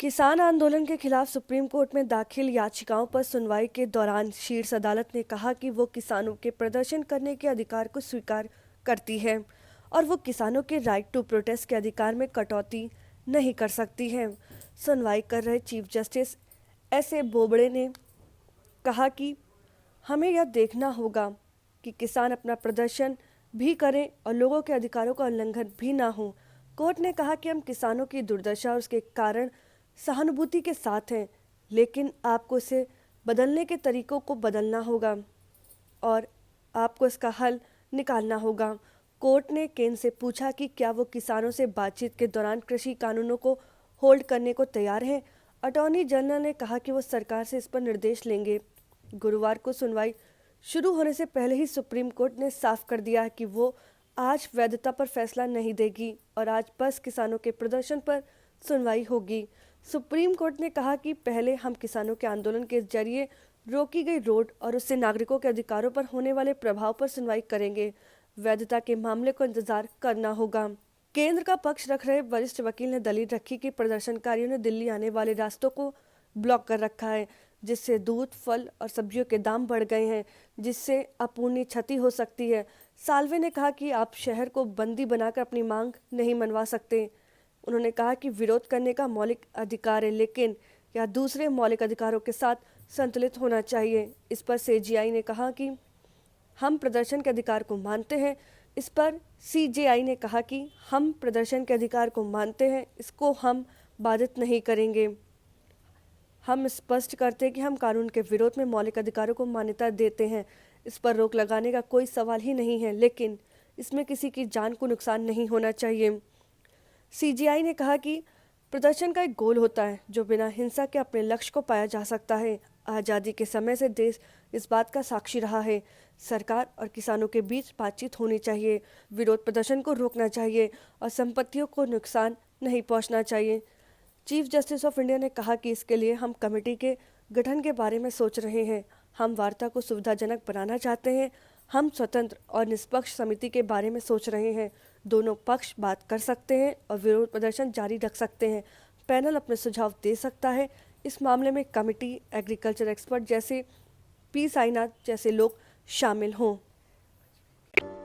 किसान आंदोलन के खिलाफ सुप्रीम कोर्ट में दाखिल याचिकाओं पर सुनवाई के दौरान शीर्ष अदालत ने कहा कि वो किसानों के प्रदर्शन करने के अधिकार को स्वीकार करती है और वो किसानों के राइट टू प्रोटेस्ट के अधिकार में कटौती नहीं कर सकती है। सुनवाई कर रहे चीफ जस्टिस एस.ए. बोबड़े ने कहा कि हमें यह देखना होगा कि किसान अपना प्रदर्शन भी करें और लोगों के अधिकारों का उल्लंघन भी ना हो। कोर्ट ने कहा कि हम किसानों की दुर्दशा और उसके कारण सहानुभूति के साथ हैं, लेकिन आपको इसे बदलने के तरीकों को बदलना होगा और आपको इसका हल निकालना होगा। कोर्ट ने केंद्र से पूछा कि क्या वो किसानों से बातचीत के दौरान कृषि कानूनों को होल्ड करने को तैयार हैं। अटॉर्नी जनरल ने कहा कि वो सरकार से इस पर निर्देश लेंगे। गुरुवार को सुनवाई शुरू होने से पहले ही सुप्रीम कोर्ट ने साफ कर दिया कि वो आज वैधता पर फैसला नहीं देगी और आज बस किसानों के प्रदर्शन पर सुनवाई होगी। सुप्रीम कोर्ट ने कहा कि पहले हम किसानों के आंदोलन के जरिए रोकी गई रोड और उससे नागरिकों के अधिकारों पर होने वाले प्रभाव पर सुनवाई करेंगे। वैधता के मामले को इंतजार करना होगा। केंद्र का पक्ष रख रहे वरिष्ठ वकील ने दलील रखी कि प्रदर्शनकारियों ने दिल्ली आने वाले रास्तों को ब्लॉक कर रखा है, जिससे दूध, फल और सब्जियों के दाम बढ़ गए हैं, जिससे अपूर्णीय क्षति हो सकती है। साल्वे ने कहा कि आप शहर को बंदी बनाकर अपनी मांग नहीं मनवा सकते। उन्होंने कहा कि विरोध करने का मौलिक अधिकार है, लेकिन यह दूसरे मौलिक अधिकारों के साथ संतुलित होना चाहिए। इस पर सीजेआई ने कहा कि हम प्रदर्शन के अधिकार को मानते हैं। इस पर सीजेआई ने कहा कि हम प्रदर्शन के अधिकार को मानते हैं, इसको हम बाधित नहीं करेंगे। हम स्पष्ट करते हैं कि हम कानून के विरोध में मौलिक अधिकारों को मान्यता देते हैं। इस पर रोक लगाने का कोई सवाल ही नहीं है, लेकिन इसमें किसी की जान को नुकसान नहीं होना चाहिए। सीजेआई ने कहा कि प्रदर्शन का एक गोल होता है जो बिना हिंसा के अपने लक्ष्य को पाया जा सकता है। आज़ादी के समय से देश इस बात का साक्षी रहा है। सरकार और किसानों के बीच बातचीत होनी चाहिए, विरोध प्रदर्शन को रोकना चाहिए और संपत्तियों को नुकसान नहीं पहुंचना चाहिए। चीफ जस्टिस ऑफ इंडिया ने कहा कि इसके लिए हम कमेटी के गठन के बारे में सोच रहे हैं। हम वार्ता को सुविधाजनक बनाना चाहते हैं। हम स्वतंत्र और निष्पक्ष समिति के बारे में सोच रहे हैं। दोनों पक्ष बात कर सकते हैं और विरोध प्रदर्शन जारी रख सकते हैं। पैनल अपने सुझाव दे सकता है। इस मामले में कमेटी, एग्रीकल्चर एक्सपर्ट जैसे पी साईनाथ जैसे लोग शामिल हों।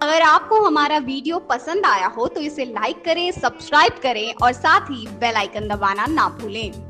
अगर आपको हमारा वीडियो पसंद आया हो तो इसे लाइक करें, सब्सक्राइब करें और साथ ही बेल आइकन दबाना ना भूलें।